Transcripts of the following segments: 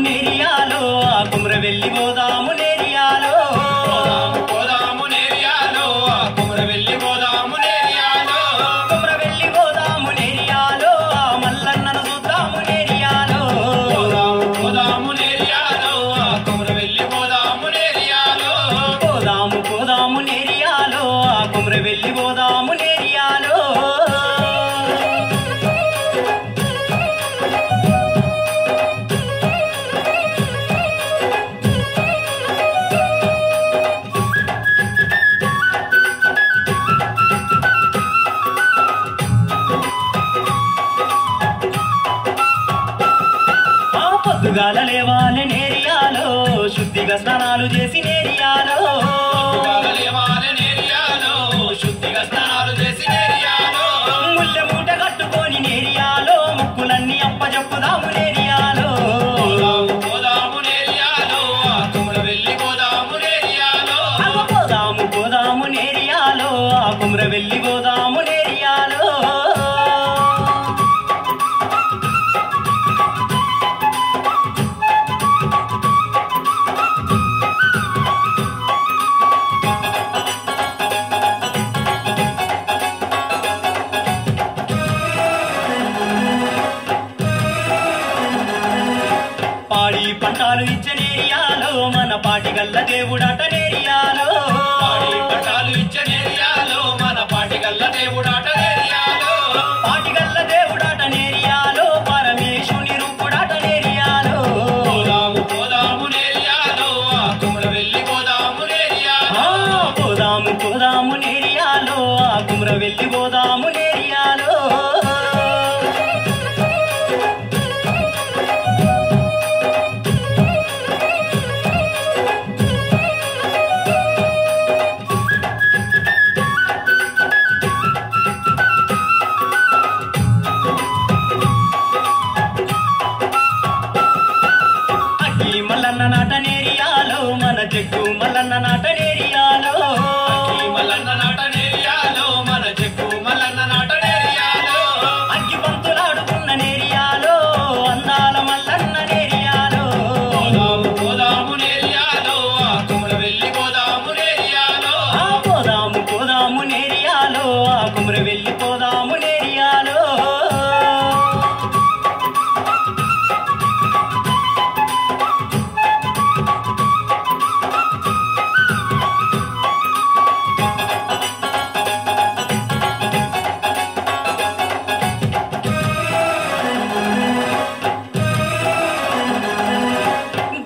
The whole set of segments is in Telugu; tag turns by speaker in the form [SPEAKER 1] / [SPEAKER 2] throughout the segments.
[SPEAKER 1] నేరియాలో ఆ కుమ్రవెల్లి పోదాము నేరియాలో
[SPEAKER 2] పోదాము నేరియాలో కుమ్రవెల్లి పోదాము నేరియాలో
[SPEAKER 1] కుమ్రవెల్లి పోదాము నేరియాలో ఆ మల్లన్నను చూద్దాము నేరియాలో
[SPEAKER 2] పోదాము నేరియాలో కుమ్రవెల్లి పోదాము నేరియాలో
[SPEAKER 1] పోదాము నేరియాలో ఆ కుమ్రవెల్లి పోదాము నేరియాలో పొద్దుగాల లేవాలే నేరియాలో శుద్ధిగా స్నానాలు చేసి నేరియాలో
[SPEAKER 2] లేవాలే నేరియాలో శుద్ధిగా స్నానాలు చేసి నేరియాలో
[SPEAKER 1] ముల్లె మూట కట్టుకొని నేరియాలో ముక్కులన్నీ అప్పజెప్పుదాము నేరియాలో
[SPEAKER 2] పోదాము నేరియాలో కుమ్రవెల్లి పోదాము నేరియాలో
[SPEAKER 1] పోదాము నేరియాలో ఆ కుమ్రవెల్లి పోదాము నేరియాలో పాడి పంటాలు ఇచ్చే నేరియాలో మన పాటిగల్ల దేవుడాట నేరియాలో
[SPEAKER 2] పాడి పట్టాలు ఇచ్చే నేరియాలో మన పాటిగల్ల దేవుడాట నేరియాలో
[SPEAKER 1] పాటిగల్ల దేవుడాట నేరియాలో పరమేశుని రూపుడాట నేరియాలో
[SPEAKER 2] పోదాము నేరియాలో కుమ్రవెల్లి పోదాము నేరియాలో
[SPEAKER 1] పోదాము నేరియాలో ఆ కుమ్రవెల్లి పోదాము నేరియాలో అగ్గి మల్లన్న నాట నేరియాలో మన చెట్టు మల్లన్న నాట నేరియాలో
[SPEAKER 2] మల్లన్న నాట నేరియాలో మన చెక్కు మల్లన్న నాట నేరియాలో
[SPEAKER 1] అగ్గి పంతులాడుకున్న నేరియాలో అందాల మల్లన్న నేరియాలో
[SPEAKER 2] పోదాము నేరియాలో కుమ్రవెల్లి పోదాము నేరియాలో
[SPEAKER 1] పోదాము నేరియాలో ఆ కుమ్రవెల్లి పోదాము నేరియాలో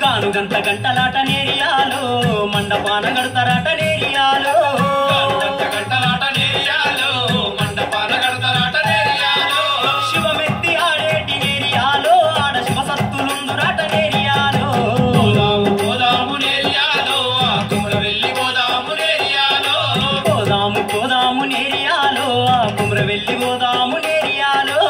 [SPEAKER 1] గానుగంత గంటలాట నేరియాలో మండపాన గడతారాట నేరియాలో
[SPEAKER 2] గంటలాట నేరియాలో మండపాన గడతరాట నేరియాలో
[SPEAKER 1] శివమెత్తి ఆడేటి నేరియాలో ఆడ శివ సత్తులుందురాట నేరియాలో
[SPEAKER 2] పోదాము నేరియాలో కుమ్రవెల్లి పోదాము నేరియాలో
[SPEAKER 1] పోదాము నేరియాలో ఆ కుమ్రవెల్లి పోదాము నేరియాలో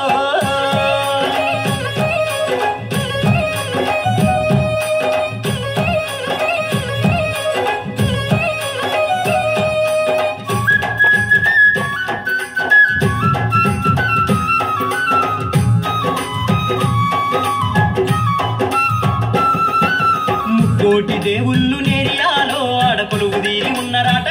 [SPEAKER 1] కోటి దేవుళ్ళు నేరియాలో ఆడ కొలువు తీరి ఉన్నరాట